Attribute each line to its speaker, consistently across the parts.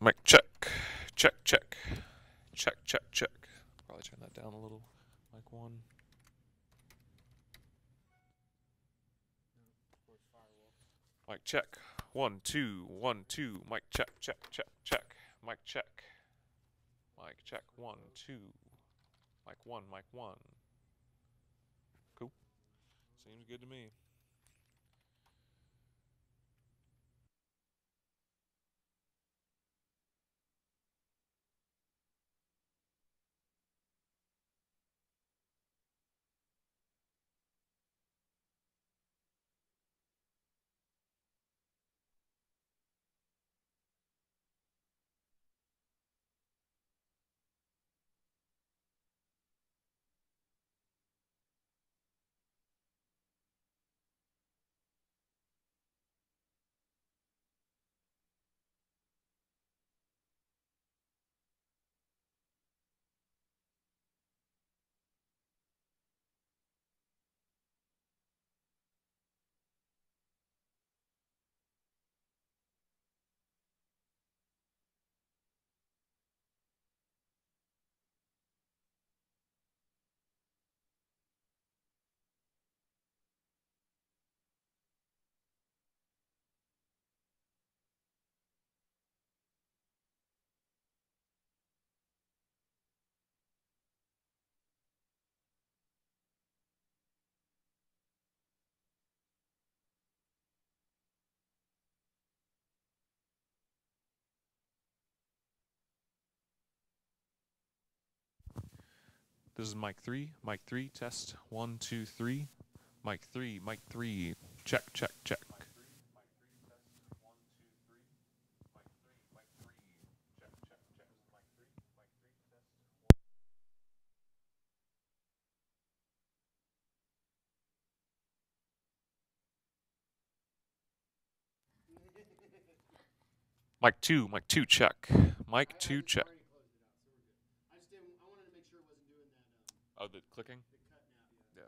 Speaker 1: Mic check. Check, check. Check, check, check. Probably turn that down a little. Mic one. Mic check. 1, 2, 1, 2. Mic check, check, check, check. Mic check. Mic check. 1, 2. Mic 1, mic 1. Cool. Seems good to me. This is mic 3. Mic 3. Test. 1, 2, 3. Mic 3. Mic 3. Check, check, check. Mic 2. Mic 2. Check. Mic 2. Check. Oh, the clicking? Yeah.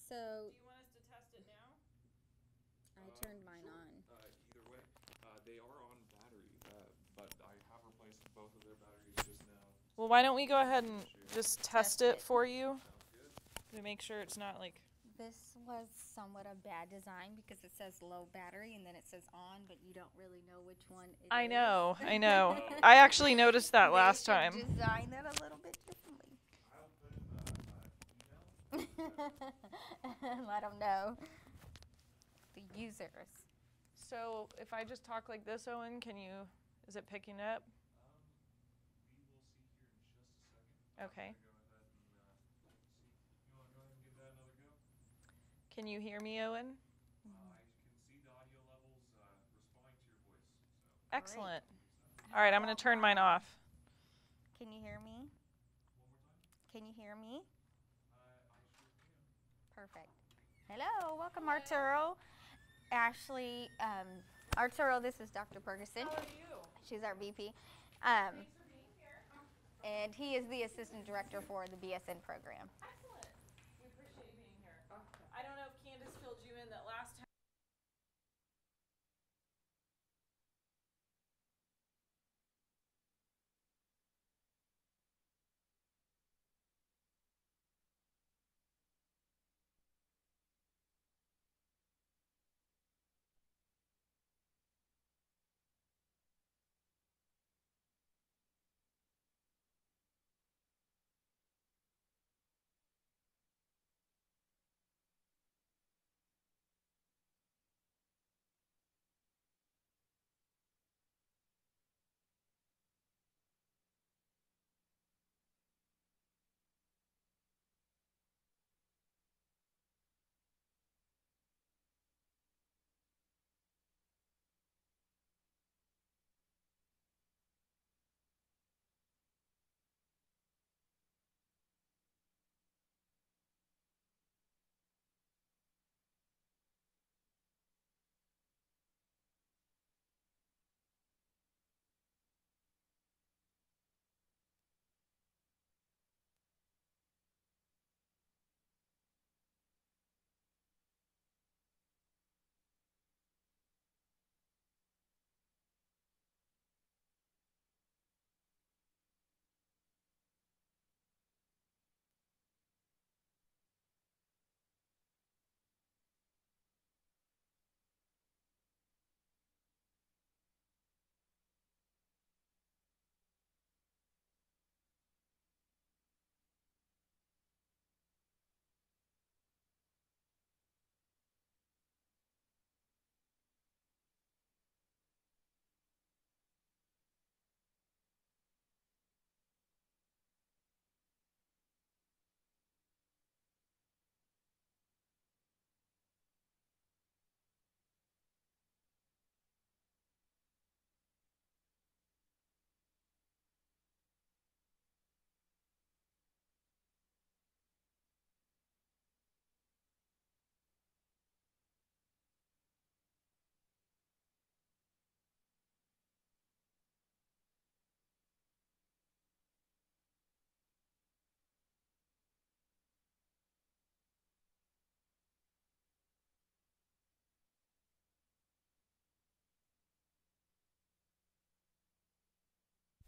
Speaker 2: So
Speaker 3: Do you want us to test it now?
Speaker 2: I turned mine
Speaker 1: Sure.
Speaker 2: on.
Speaker 1: Either way, they are on battery, but I have replaced both of their batteries just now.
Speaker 3: Well, why don't we go ahead and just test it for you
Speaker 1: Sounds good.
Speaker 3: to make sure it's not like.
Speaker 2: This was somewhat a bad design because it says low battery and then it says on, but you don't really know which one it is.
Speaker 3: I know. I actually noticed that last time.
Speaker 2: Design that a little bit differently.
Speaker 1: I'll put in email.
Speaker 2: Let them know. The users.
Speaker 3: So if I just talk like this, Owen, is it picking up?
Speaker 1: We will see here in just a second.
Speaker 3: Okay.
Speaker 1: I'm gonna go ahead and see. You want to go ahead and give that another go?
Speaker 3: Can you hear me, Owen?
Speaker 1: I can see the audio levels responding to your voice. So.
Speaker 3: Excellent. All right, I'm going to turn mine off.
Speaker 2: Can you hear me?
Speaker 1: One more time?
Speaker 2: Can you hear me?
Speaker 1: I sure can.
Speaker 2: Perfect. Hello, welcome Arturo. Ashley, Arturo, this is Dr. Ferguson.
Speaker 3: How are you?
Speaker 2: She's our VP.
Speaker 3: Thanks for being here.
Speaker 2: And he is the assistant director for the BSN program.
Speaker 3: Excellent. We appreciate you being here. I don't know if Candace filled you in that last time.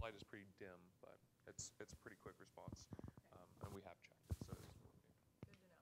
Speaker 1: Light is pretty dim, but it's a pretty quick response, and we have checked it, so it is working.
Speaker 3: Good to know.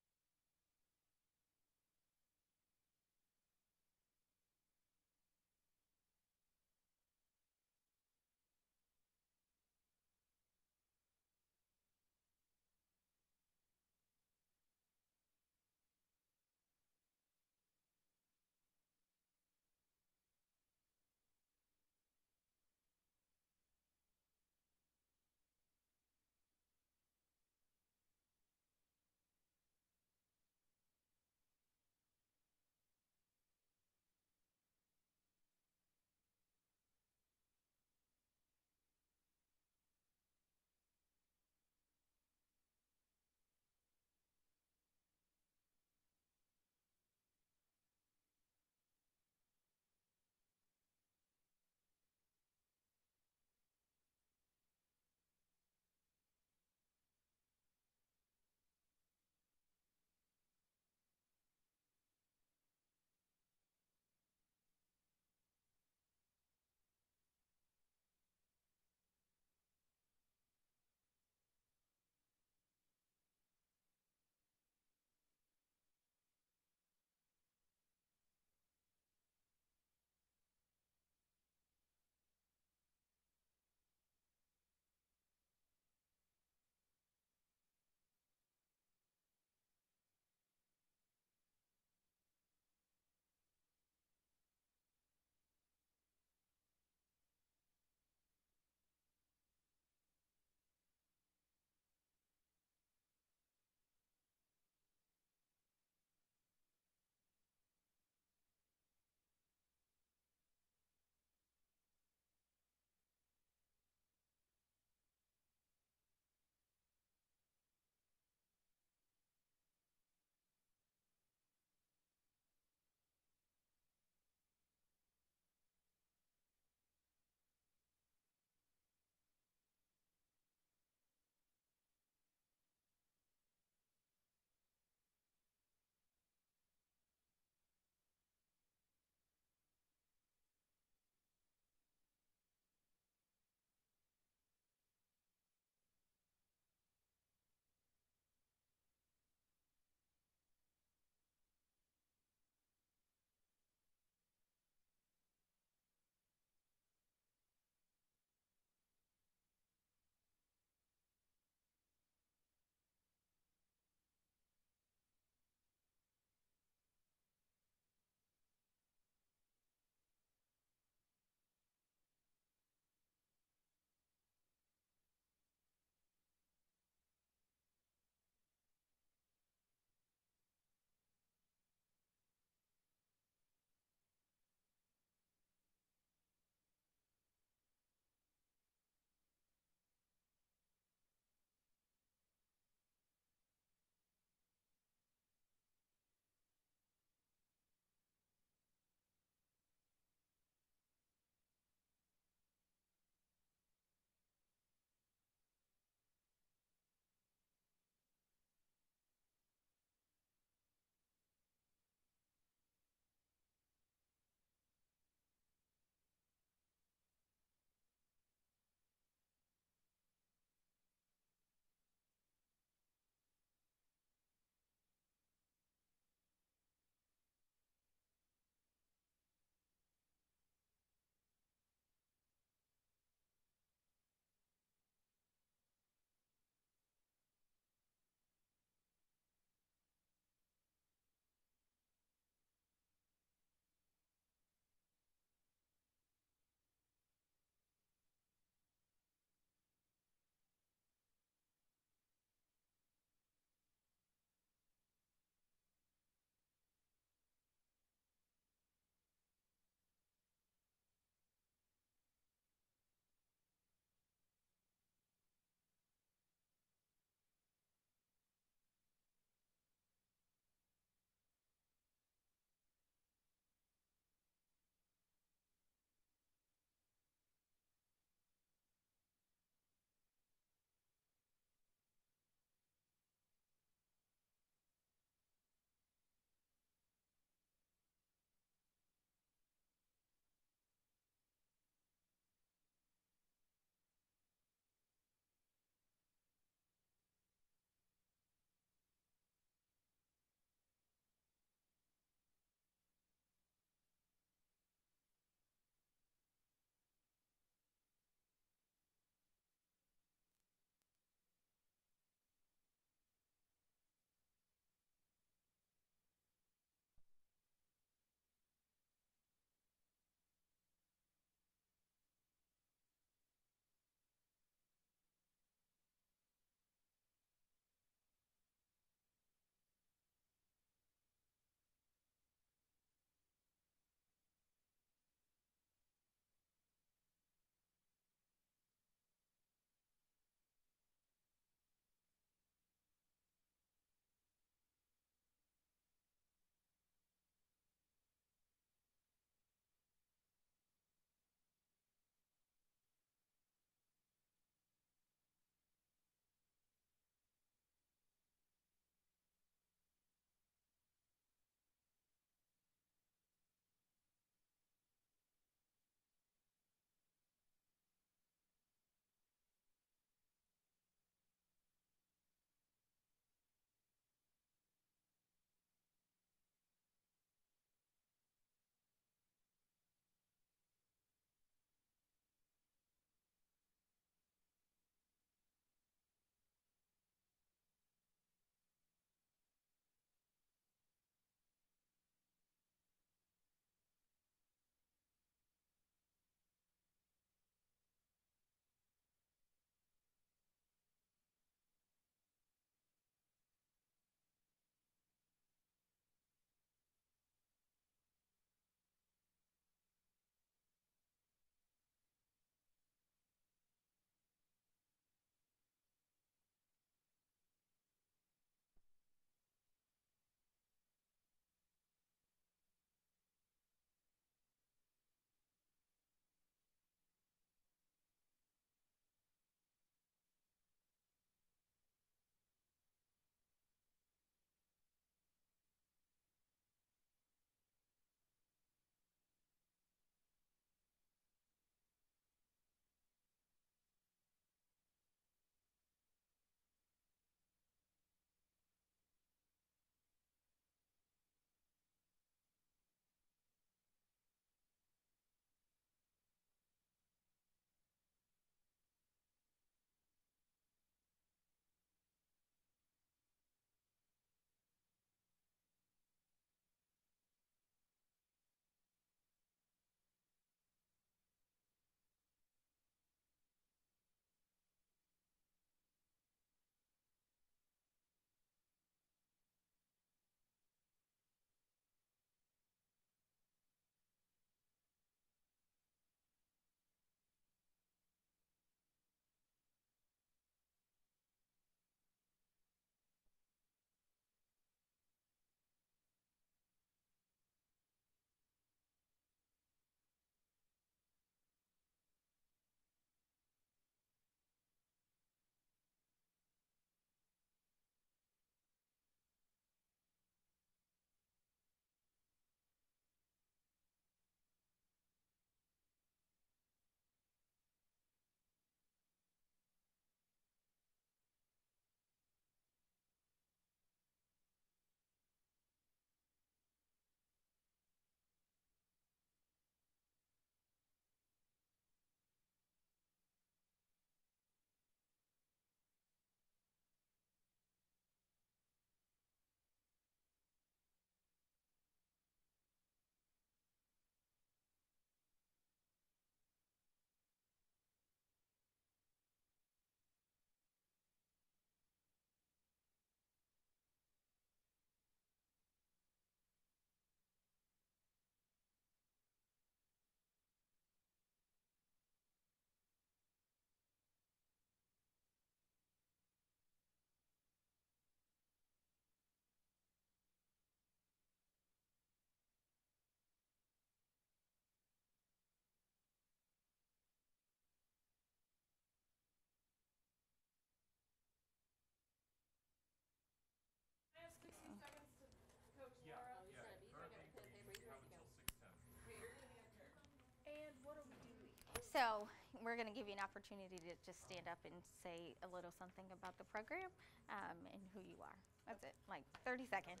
Speaker 2: So we're going to give you an opportunity to just stand up and say a little something about the program and who you are. That's it, like 30 seconds.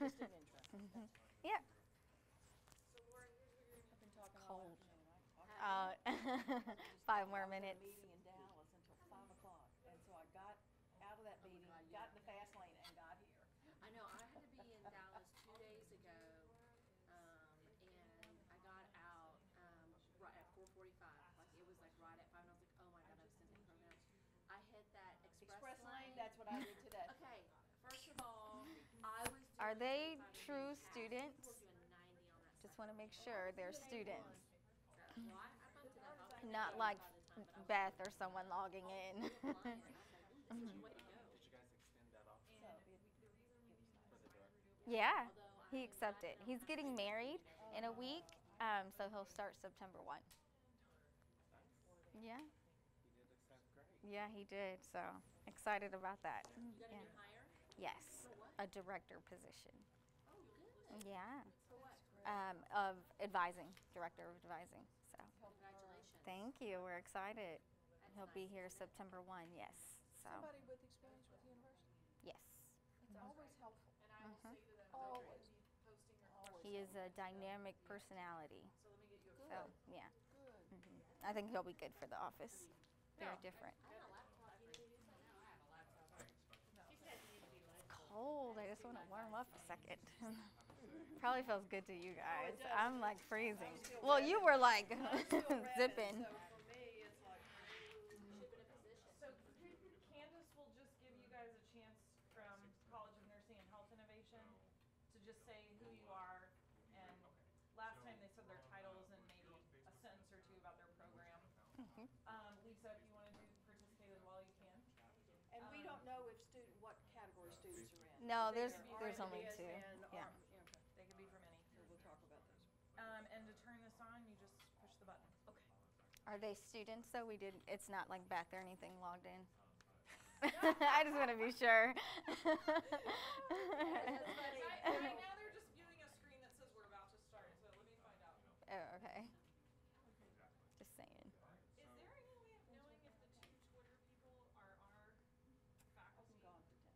Speaker 3: Just an intro.
Speaker 2: Yeah.
Speaker 3: So Laura, here's what you're
Speaker 2: I've been
Speaker 3: talking
Speaker 2: all
Speaker 3: all
Speaker 2: afternoon.
Speaker 3: afternoon.
Speaker 2: 5 more minutes.
Speaker 3: I was in a meeting in Dallas until 5 o'clock, and so I got out of that meeting, got in the fast lane, and got here.
Speaker 4: I know, I had to be in Dallas 2 days ago, and I got out, right at 4:45, like, it was like right at 5, and I was like, oh my god, I've sent the program. I hit that express lane.
Speaker 3: That's what I did today.
Speaker 4: Okay, first of all, I was doing
Speaker 2: Are they
Speaker 4: 75
Speaker 2: true
Speaker 4: and 80
Speaker 2: students?
Speaker 4: People were doing 90 on that
Speaker 2: Just
Speaker 4: side.
Speaker 2: want to make sure they're students,
Speaker 4: So, well, I bumped it up. I was
Speaker 2: not
Speaker 4: there
Speaker 2: like
Speaker 4: by the time, but I was
Speaker 2: Beth or someone logging in.
Speaker 4: applying, and I was like, ooh, this is the way to go.
Speaker 5: Did you guys extend that option
Speaker 3: So,
Speaker 5: for the direct?
Speaker 2: Yeah,
Speaker 4: Although
Speaker 2: he
Speaker 4: I
Speaker 2: accepted.
Speaker 4: don't
Speaker 2: He's
Speaker 4: have
Speaker 2: getting
Speaker 4: to-
Speaker 2: married in a week, so he'll start September 1. Yeah,
Speaker 5: He did accept, great.
Speaker 2: yeah, he did. So excited about that.
Speaker 4: You got a
Speaker 2: Yeah.
Speaker 4: new hire?
Speaker 2: Yes,
Speaker 4: For what?
Speaker 2: a director position.
Speaker 4: Oh, good.
Speaker 2: Yeah,
Speaker 4: For what?
Speaker 2: of advising, director of advising. So
Speaker 4: Congratulations.
Speaker 2: thank you. We're excited.
Speaker 4: That's
Speaker 2: He'll
Speaker 4: nice,
Speaker 2: be here
Speaker 4: isn't it?
Speaker 2: September 1. Yes. So
Speaker 3: somebody with experience with the university.
Speaker 2: yes,
Speaker 3: It's always helpful.
Speaker 4: And I will
Speaker 2: Mhm.
Speaker 4: say to them,
Speaker 3: Always.
Speaker 4: don't be posting your
Speaker 3: Always.
Speaker 2: he is a dynamic personality.
Speaker 4: So let me get you a
Speaker 2: So
Speaker 3: Good.
Speaker 2: yeah,
Speaker 3: Good.
Speaker 2: I think he'll be good for the office. Very different.
Speaker 4: I have a laptop. You need to do something. I have a laptop.
Speaker 2: It's cold. I just want to warm up a second. Probably feels good to you guys. I'm like freezing. Well, you were like zipping.
Speaker 3: So for me, it's like,
Speaker 4: Shipping a position.
Speaker 3: so Candace will just give you guys a chance from College of Nursing and Health Innovation to just say who you are. And last time they said their titles and maybe a sentence or two about their program.
Speaker 2: Mhm.
Speaker 3: Lisa, if you want to participate as well, you can.
Speaker 6: And we don't know if what category students are in.
Speaker 2: No,
Speaker 6: They're
Speaker 2: there's only
Speaker 6: RMBS
Speaker 2: 2.
Speaker 6: and
Speaker 2: Yeah.
Speaker 3: They could be from any.
Speaker 6: So we'll talk about those.
Speaker 3: And to turn this on, you just push the button. Okay.
Speaker 2: Are they students though? We didn't. It's not like Beth or anything logged in. I just want to be sure.
Speaker 3: Right now they're just viewing a screen that says we're about to start, so let me find out.
Speaker 2: Oh, okay. Just saying.
Speaker 3: Is there any way of knowing if the 2 Twitter people are our faculty?
Speaker 6: Gone for 10.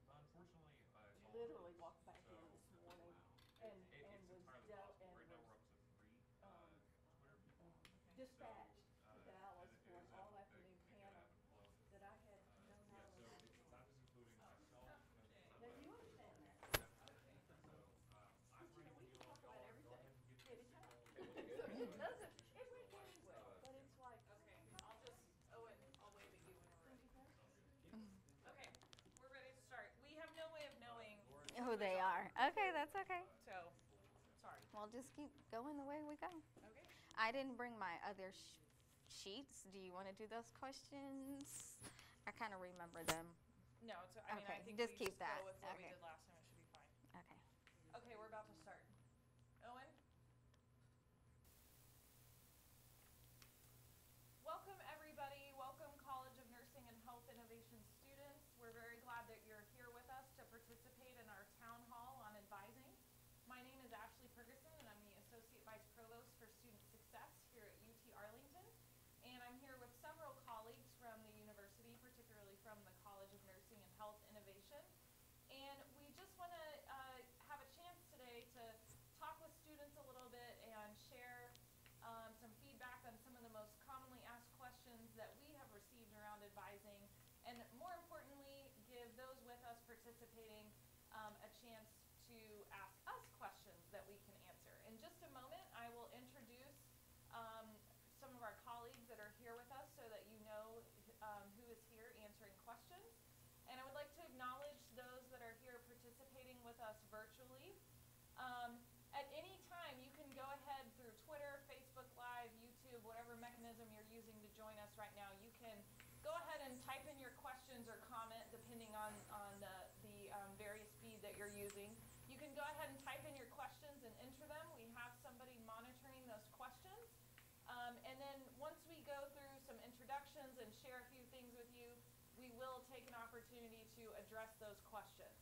Speaker 5: Unfortunately, it's all
Speaker 6: Literally
Speaker 5: closed.
Speaker 6: walked back in this morning and was
Speaker 5: It's entirely possible. Right now, we're up to 3
Speaker 6: um,
Speaker 5: Twitter people.
Speaker 6: dispatched to Dallas
Speaker 5: it
Speaker 6: for an
Speaker 5: is
Speaker 6: all
Speaker 5: a
Speaker 6: afternoon
Speaker 5: big thing
Speaker 6: panel
Speaker 5: closed.
Speaker 6: that I had no
Speaker 5: Yeah, so
Speaker 6: knowledge.
Speaker 5: it's not just including myself.
Speaker 6: Now you understand that.
Speaker 5: So, I'm ready when you all
Speaker 6: Talk
Speaker 5: go
Speaker 6: about
Speaker 5: on. Go
Speaker 6: everything.
Speaker 5: ahead and get
Speaker 6: Anytime.
Speaker 5: started.
Speaker 6: So it doesn't, it went very well, but it's like,
Speaker 3: Okay, I'll just, Owen, I'll wave at you when we're ready. Okay, we're ready to start. We have no way of knowing
Speaker 2: Who they are. Okay, that's okay.
Speaker 3: so, sorry.
Speaker 2: We'll just keep going the way we go.
Speaker 3: Okay.
Speaker 2: I didn't bring my other sheets. Do you want to do those questions? I kind of remember them.
Speaker 3: No, it's, I mean, I
Speaker 2: Okay,
Speaker 3: think
Speaker 2: just
Speaker 3: we
Speaker 2: keep
Speaker 3: just
Speaker 2: that.
Speaker 3: go with what we
Speaker 2: Okay.
Speaker 3: did last time, it should be fine.
Speaker 2: Okay.
Speaker 3: Okay, we're about to start. Owen? Welcome, everybody. Welcome, College of Nursing and Health Innovation students. We're very glad that you're here with us to participate in our town hall on advising. My name is Ashley Ferguson, and I'm the Associate Vice Provost for Student Success here at UT Arlington. And I'm here with several colleagues from the university, particularly from the College of Nursing and Health Innovation. And we just want to have a chance today to talk with students a little bit and share some feedback on some of the most commonly asked questions that we have received around advising, and more importantly, give those with us participating a chance to ask us questions that we can answer. In just a moment, I will introduce some of our colleagues that are here with us so that you know who is here answering questions. And I would like to acknowledge those that are here participating with us virtually. At any time, you can go ahead through Twitter, Facebook Live, YouTube, whatever mechanism you're using to join us right now. You can go ahead and type in your questions or comment depending on the various feed that you're using. You can go ahead and type in your questions and enter them. We have somebody monitoring those questions. And then once we go through some introductions and share a few things with you, we will take an opportunity to address those questions.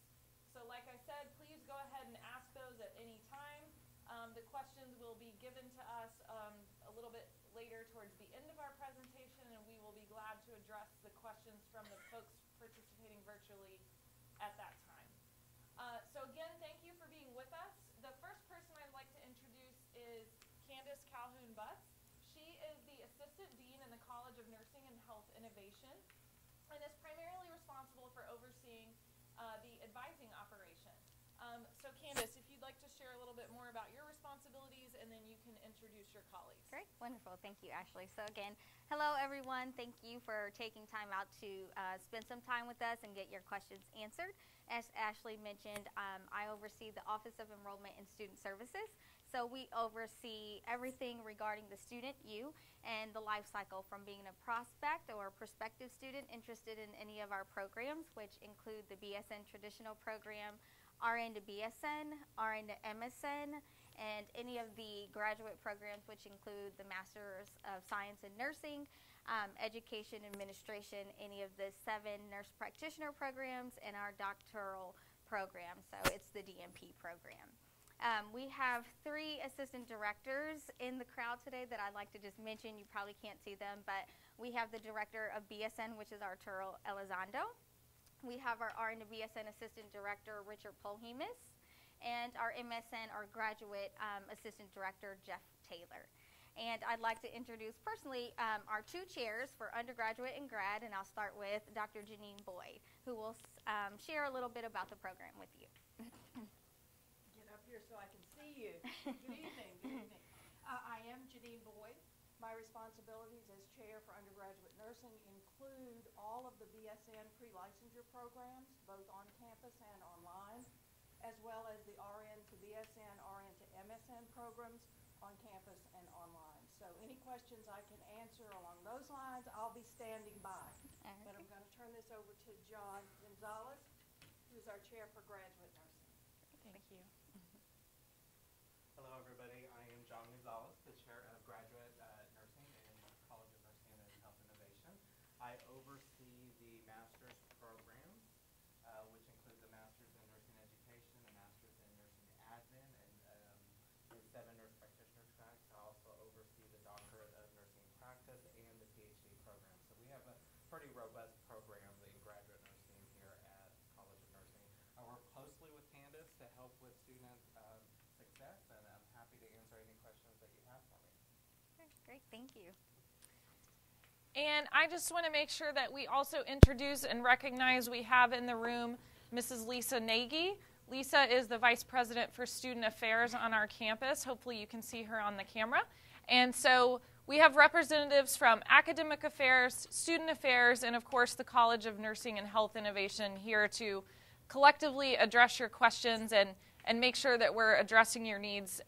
Speaker 3: So like I said, please go ahead and ask those at any time. The questions will be given to us a little bit later towards the end of our address the questions from the folks participating virtually at that time. So again, thank you for being with us. The first person I'd like to introduce is Candace Calhoun-Butts. She is the Assistant Dean in the College of Nursing and Health Innovation and is primarily responsible for overseeing the advising operation. So Candace, if you'd like to share a little bit more about your responsibilities, and then you can introduce your colleagues.
Speaker 2: Great, wonderful. Thank you, Ashley. So again, hello everyone. Thank you for taking time out to spend some time with us and get your questions answered. As Ashley mentioned, I oversee the Office of Enrollment and Student Services. So we oversee everything regarding the student, you, and the life cycle from being a prospect or prospective student interested in any of our programs, which include the BSN traditional program, RN to BSN, RN to MSN, and any of the graduate programs, which include the Masters of Science in Nursing, Education Administration, any of the 7 nurse practitioner programs, and our doctoral program. So it's the DNP program. We have 3 assistant directors in the crowd today that I'd like to just mention. You probably can't see them, but we have the director of BSN, which is Arturo Elizondo. We have our RN to BSN assistant director, Richard Polhemus, and our MSN, our graduate assistant director, Jeff Taylor. And I'd like to introduce personally our 2 chairs for undergraduate and grad, and I'll start with Dr. Janine Boyd, who will share a little bit about the program with you.
Speaker 6: Get up here so I can see you. Good evening, good evening. I am Janine Boyd. My responsibilities as chair for undergraduate nursing include all of the BSN pre-licensure programs, both on campus and online, as well as the RN to BSN, RN to MSN programs on campus and online. So any questions I can answer along those lines, I'll be standing by. But I'm going to turn this over to John Gonzalez, who's our chair for graduate nursing.
Speaker 3: Thank you.
Speaker 7: Hello, everybody. I am John Gonzalez, the chair of graduate nursing in the College of Nursing and Health Innovation. I oversee the master's programs, which include the master's in nursing education, the master's in nursing admin, and the 7 nurse practitioner tracks. I also oversee the doctorate of nursing practice and the PhD program. So we have a pretty robust program in graduate nursing here at College of Nursing. I work closely with Candace to help with student success, and I'm happy to answer any questions that you have for me.
Speaker 2: Great, thank you.
Speaker 3: And I just want to make sure that we also introduce and recognize we have in the room Mrs. Lisa Nagy. Lisa is the Vice President for Student Affairs on our campus. Hopefully you can see her on the camera. And so we have representatives from Academic Affairs, Student Affairs, and of course the College of Nursing and Health Innovation here to collectively address your questions and make sure that we're addressing your needs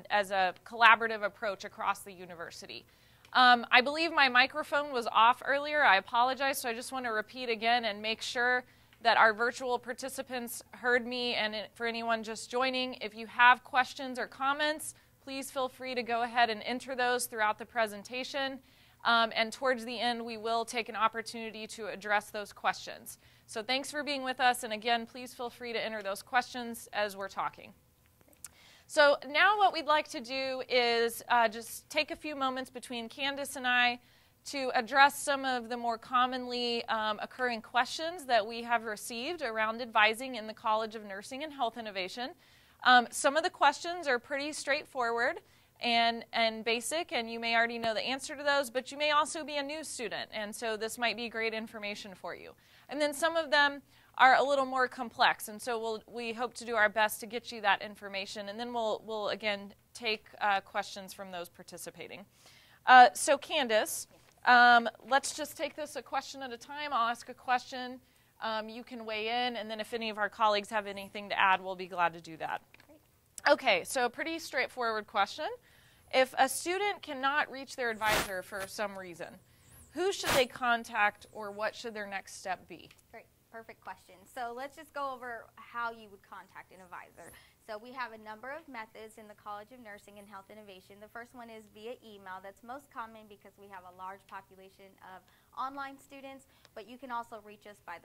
Speaker 3: as a collaborative approach across the university. I believe my microphone was off earlier. I apologize, so I just want to repeat again and make sure that our virtual participants heard me, and for anyone just joining, if you have questions or comments, please feel free to go ahead and enter those throughout the presentation. And towards the end, we will take an opportunity to address those questions. So thanks for being with us, and again, please feel free to enter those questions as we're talking. So now what we'd like to do is just take a few moments between Candace and I to address some of the more commonly occurring questions that we have received around advising in the College of Nursing and Health Innovation. Some of the questions are pretty straightforward and basic, and you may already know the answer to those, but you may also be a new student, and so this might be great information for you. And then some of them are a little more complex, and so we hope to do our best to get you that information, and then we'll again take questions from those participating. So Candace, let's just take this a question at a time. I'll ask a question, you can weigh in, and then if any of our colleagues have anything to add, we'll be glad to do that. Okay, so a pretty straightforward question. If a student cannot reach their advisor for some reason, who should they contact, or what should their next step be?
Speaker 2: Great, perfect question. So let's just go over how you would contact an advisor. So we have a number of methods in the College of Nursing and Health Innovation. The first one is via email. That's most common because we have a large population of online students, but you can also reach us by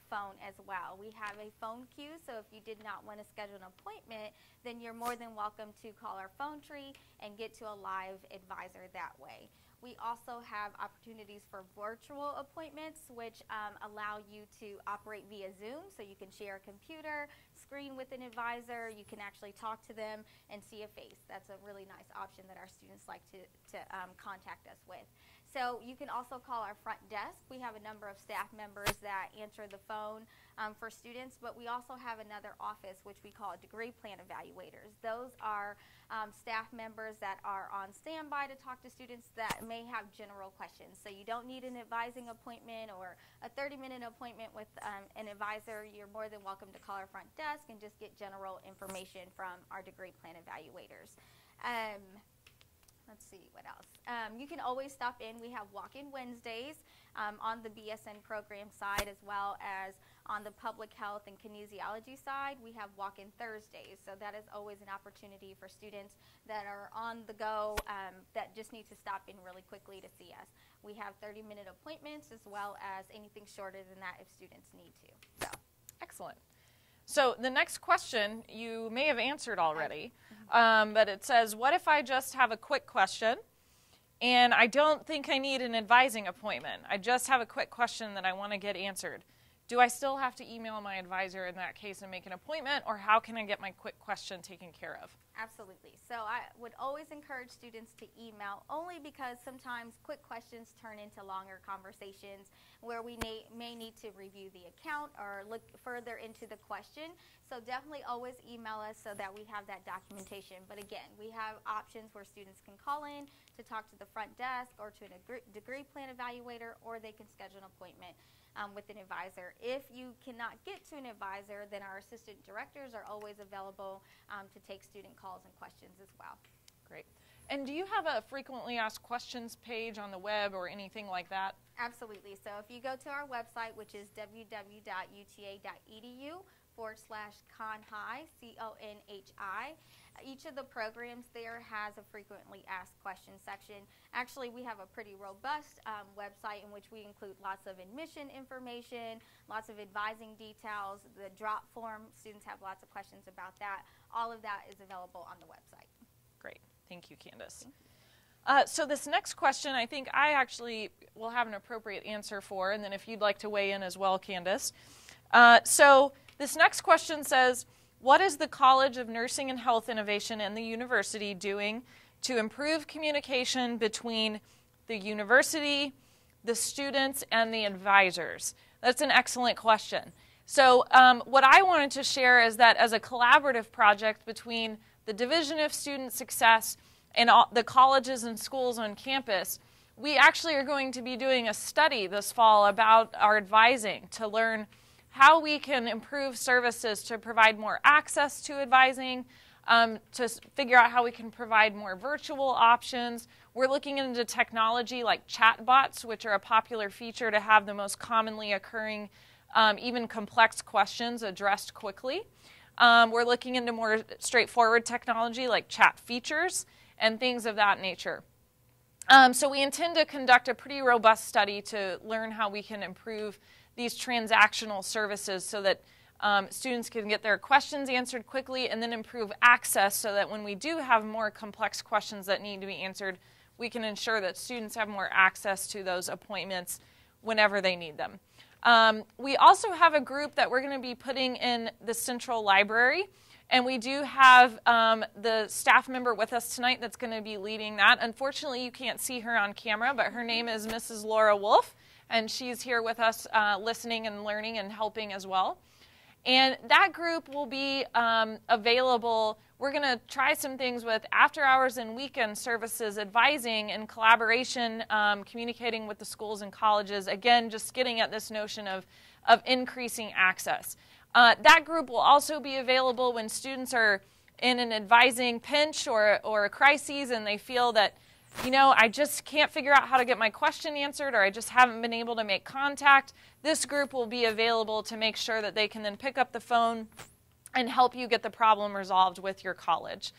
Speaker 2: phone as well. We have a phone queue, so if you did not want to schedule an appointment, then you're more than welcome to call our phone tree and get to a live advisor that way. We also have opportunities for virtual appointments, which allow you to operate via Zoom, so you can share a computer screen with an advisor. You can actually talk to them and see a face. That's a really nice option that our students like to contact us with. So you can also call our front desk. We have a number of staff members that answer the phone for students, but we also have another office which we call degree plan evaluators. Those are staff members that are on standby to talk to students that may have general questions. So you don't need an advising appointment or a 30-minute appointment with an advisor. You're more than welcome to call our front desk and just get general information from our degree plan evaluators. Let's see, what else? You can always stop in. We have walk-in Wednesdays on the BSN program side, as well as on the public health and kinesiology side. We have walk-in Thursdays, so that is always an opportunity for students that are on the go that just need to stop in really quickly to see us. We have 30-minute appointments, as well as anything shorter than that if students need to. So.
Speaker 3: Excellent. So the next question you may have answered already, but it says, what if I just have a quick question and I don't think I need an advising appointment? I just have a quick question that I want to get answered. Do I still have to email my advisor in that case and make an appointment, or how can I get my quick question taken care of?
Speaker 2: Absolutely. So I would always encourage students to email, only because sometimes quick questions turn into longer conversations where we may need to review the account or look further into the question. So definitely always email us so that we have that documentation. But again, we have options where students can call in to talk to the front desk or to a degree plan evaluator, or they can schedule an appointment with an advisor. If you cannot get to an advisor, then our assistant directors are always available to take student calls and questions as well.
Speaker 3: Great. And do you have a frequently asked questions page on the web or anything like that?
Speaker 2: Absolutely. So if you go to our website, which is www.uta.edu/CONHI, CONHI, each of the programs there has a frequently asked questions section. Actually, we have a pretty robust website in which we include lots of admission information, lots of advising details, the drop form. Students have lots of questions about that. All of that is available on the website.
Speaker 3: Great. Thank you, Candace. So this next question, I think I actually will have an appropriate answer for, and then if you'd like to weigh in as well, Candace. So this next question says, what is the College of Nursing and Health Innovation and the university doing to improve communication between the university, the students, and the advisors? That's an excellent question. So what I wanted to share is that as a collaborative project between the Division of Student Success and all the colleges and schools on campus, we actually are going to be doing a study this fall about our advising to learn how we can improve services to provide more access to advising, to figure out how we can provide more virtual options. We're looking into technology like chatbots, which are a popular feature to have the most commonly occurring, even complex questions addressed quickly. We're looking into more straightforward technology like chat features and things of that nature. So we intend to conduct a pretty robust study to learn how we can improve these transactional services so that students can get their questions answered quickly, and then improve access so that when we do have more complex questions that need to be answered, we can ensure that students have more access to those appointments whenever they need them. We also have a group that we're going to be putting in the central library, and we do have the staff member with us tonight that's going to be leading that. Unfortunately, you can't see her on camera, but her name is Mrs. Laura Wolf, and she's here with us listening and learning and helping as well. And that group will be available. We're going to try some things with after hours and weekend services, advising and collaboration, communicating with the schools and colleges. Again, just getting at this notion of increasing access. That group will also be available when students are in an advising pinch or a crisis and they feel that, you know, I just can't figure out how to get my question answered, or I just haven't been able to make contact. This group will be available to make sure that they can then pick up the phone and help you get the problem resolved with your college.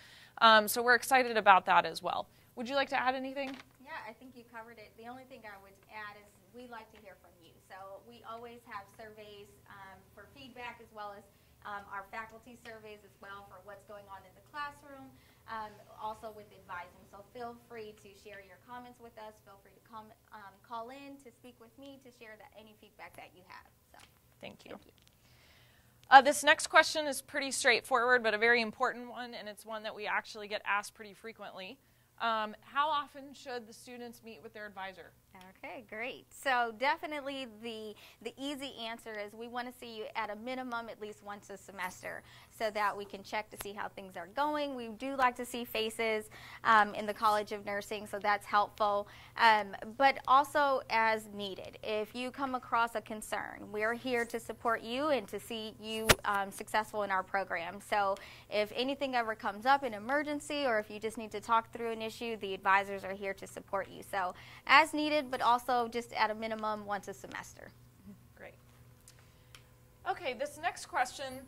Speaker 3: So we're excited about that as well. Would you like to add anything?
Speaker 2: Yeah, I think you covered it. The only thing I would add is we like to hear from you. So we always have surveys for feedback, as well as our faculty surveys as well for what's going on in the classroom. also with advising. So feel free to share your comments with us. Feel free to call in to speak with me to share any feedback that you have. So
Speaker 3: Thank you.
Speaker 2: thank you.
Speaker 3: This next question is pretty straightforward, but a very important one, and it's one that we actually get asked pretty frequently. How often should the students meet with their advisor?
Speaker 2: Okay, great. So definitely the easy answer is we want to see you at a minimum at least once a semester so that we can check to see how things are going. We do like to see faces in the College of Nursing, so that's helpful. But also as needed. If you come across a concern, we're here to support you and to see you successful in our program. So if anything ever comes up, an emergency, or if you just need to talk through an issue, the advisors are here to support you. So as needed, but also just at a minimum once a semester.
Speaker 3: Great. Okay, this next question,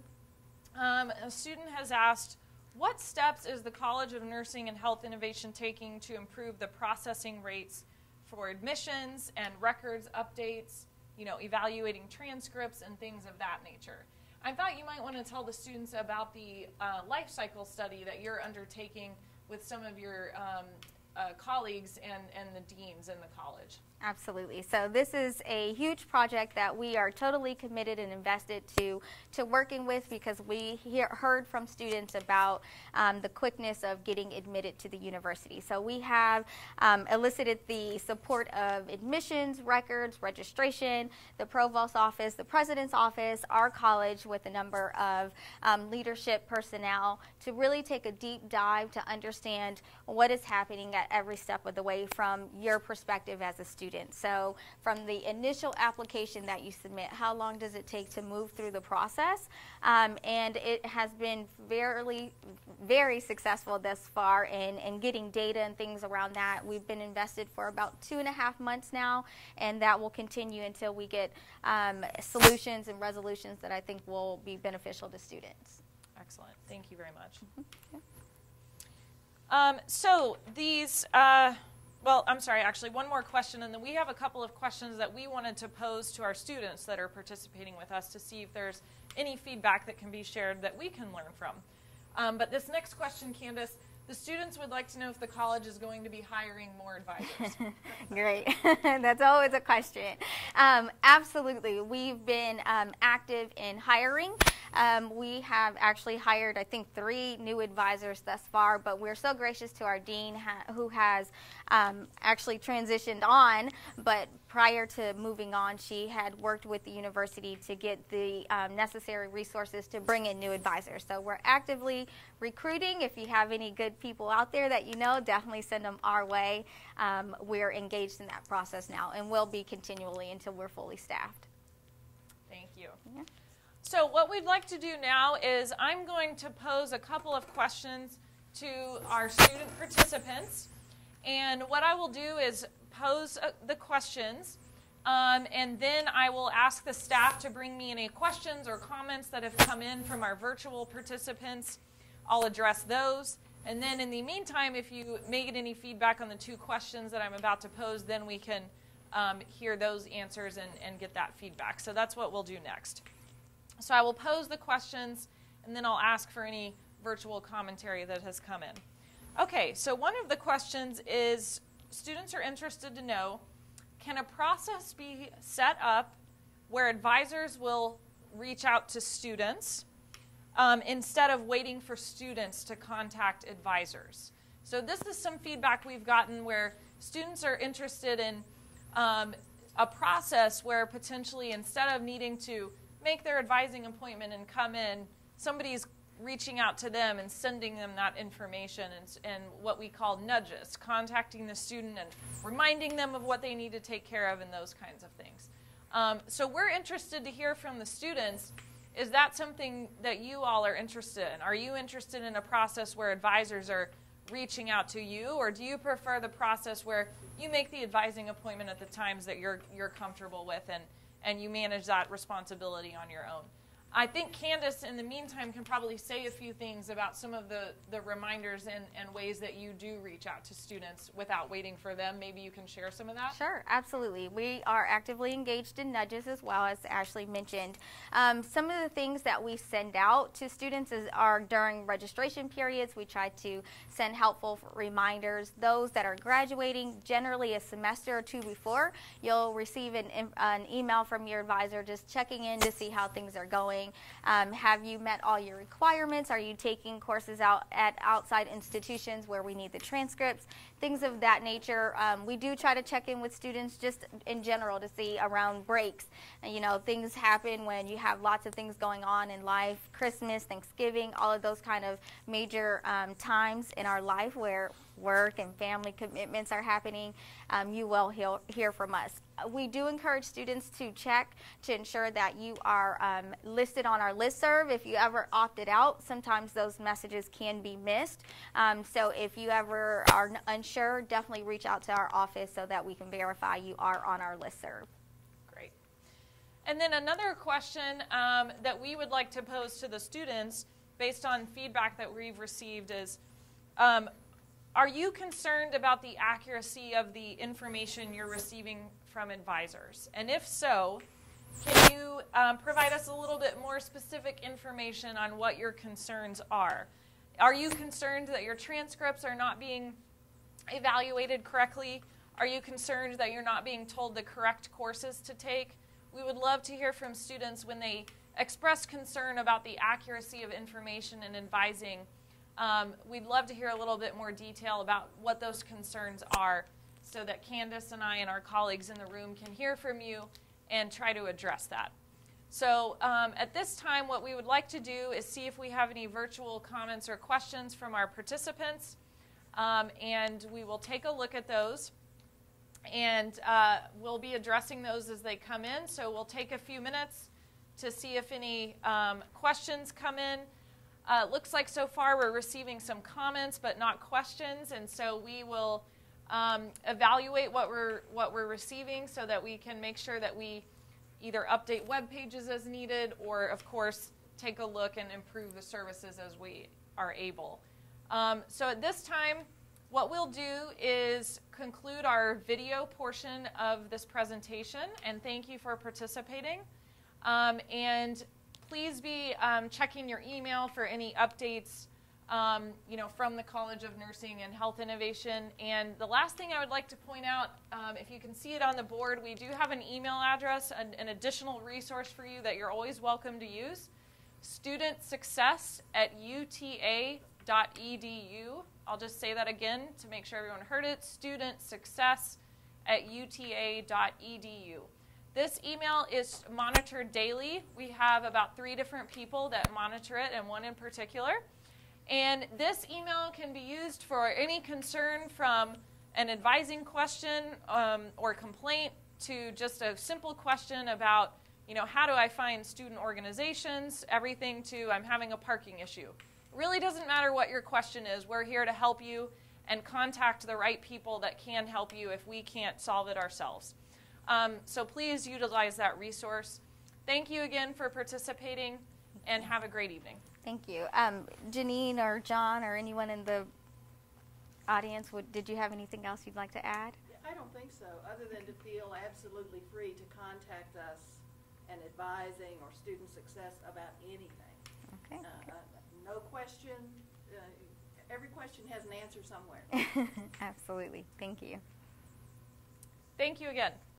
Speaker 3: a student has asked, what steps is the College of Nursing and Health Innovation taking to improve the processing rates for admissions and records updates, evaluating transcripts and things of that nature? I thought you might want to tell the students about the life cycle study that you're undertaking with some of your colleagues and the deans in the college.
Speaker 2: Absolutely. So this is a huge project that we are totally committed and invested to working with, because we heard from students about the quickness of getting admitted to the university. So we have elicited the support of admissions, records, registration, the provost's office, the president's office, our college with a number of leadership personnel to really take a deep dive to understand what is happening at every step of the way from your perspective as a student. So from the initial application that you submit, how long does it take to move through the process? And it has been very successful thus far in getting data and things around that. We've been invested for about 2.5 months now, and that will continue until we get solutions and resolutions that I think will be beneficial to students.
Speaker 3: Excellent. Thank you very much.
Speaker 2: Yeah.
Speaker 3: So these, well, I'm sorry, actually, one more question, and then we have a couple of questions that we wanted to pose to our students that are participating with us to see if there's any feedback that can be shared that we can learn from. But this next question, Candace, the students would like to know if the college is going to be hiring more advisors.
Speaker 2: Great. That's always a question. Absolutely. We've been active in hiring. We have actually hired, I think, 3 new advisors thus far, but we're so gracious to our dean who has actually transitioned on, but prior to moving on, she had worked with the university to get the necessary resources to bring in new advisors. So we're actively recruiting. If you have any good people out there that you know, definitely send them our way. We're engaged in that process now and will be continually until we're fully staffed.
Speaker 3: Thank you.
Speaker 2: Yeah.
Speaker 3: So what we'd like to do now is I'm going to pose a couple of questions to our student participants. And what I will do is pose the questions, and then I will ask the staff to bring me any questions or comments that have come in from our virtual participants. I'll address those. And then in the meantime, if you may get any feedback on the 2 questions that I'm about to pose, then we can hear those answers and get that feedback. So that's what we'll do next. So I will pose the questions, and then I'll ask for any virtual commentary that has come in. Okay, so one of the questions is, students are interested to know, can a process be set up where advisors will reach out to students instead of waiting for students to contact advisors? So this is some feedback we've gotten where students are interested in a process where potentially instead of needing to make their advising appointment and come in, somebody's reaching out to them and sending them that information and what we call nudges, contacting the student and reminding them of what they need to take care of and those kinds of things. So we're interested to hear from the students. Is that something that you all are interested in? Are you interested in a process where advisors are reaching out to you, or do you prefer the process where you make the advising appointment at the times that you're comfortable with and you manage that responsibility on your own? I think Candace, in the meantime, can probably say a few things about some of the reminders and ways that you do reach out to students without waiting for them. Maybe you can share some of that?
Speaker 2: Sure, absolutely. We are actively engaged in nudges as well, as Ashley mentioned. Some of the things that we send out to students are during registration periods. We try to send helpful reminders. Those that are graduating, generally a semester or two before, you'll receive an email from your advisor just checking in to see how things are going. Have you met all your requirements? Are you taking courses out at outside institutions where we need the transcripts? Things of that nature. We do try to check in with students just in general to see around breaks. And, you know, things happen when you have lots of things going on in life, Christmas, Thanksgiving, all of those kind of major times in our life where work and family commitments are happening. You will hear from us. We do encourage students to check to ensure that you are listed on our listserv. If you ever opted out, sometimes those messages can be missed. So if you ever are unsure, definitely reach out to our office so that we can verify you are on our listserv.
Speaker 3: Great. And then another question that we would like to pose to the students based on feedback that we've received is, are you concerned about the accuracy of the information you're receiving from advisors? And if so, can you provide us a little bit more specific information on what your concerns are? Are you concerned that your transcripts are not being evaluated correctly? Are you concerned that you're not being told the correct courses to take? We would love to hear from students when they express concern about the accuracy of information and advising. We'd love to hear a little bit more detail about what those concerns are so that Candace and I and our colleagues in the room can hear from you and try to address that. So at this time, what we would like to do is see if we have any virtual comments or questions from our participants, and we will take a look at those. And we'll be addressing those as they come in, so we'll take a few minutes to see if any questions come in. Looks like so far we're receiving some comments but not questions, and so we will evaluate what we're receiving so that we can make sure that we either update web pages as needed or, of course, take a look and improve the services as we are able. So at this time, what we'll do is conclude our video portion of this presentation, and thank you for participating. And please be checking your email for any updates from the College of Nursing and Health Innovation. And the last thing I would like to point out, if you can see it on the board, we do have an email address, an additional resource for you that you're always welcome to use, studentsuccess@uta.edu. I'll just say that again to make sure everyone heard it, studentsuccess@uta.edu. This email is monitored daily. We have about 3 different people that monitor it, and one in particular. And this email can be used for any concern from an advising question or complaint to just a simple question about, how do I find student organizations, everything to I'm having a parking issue. It really doesn't matter what your question is. We're here to help you and contact the right people that can help you if we can't solve it ourselves. So please utilize that resource. Thank you again for participating, and have a great evening.
Speaker 2: Thank you. Janine or John or anyone in the audience, did you have anything else you'd like to add?
Speaker 6: I don't think so, other than to feel absolutely free to contact us and advising or student success about anything.
Speaker 2: Okay.
Speaker 6: No question, every question has an answer somewhere.
Speaker 2: Absolutely. Thank you.
Speaker 3: Thank you again.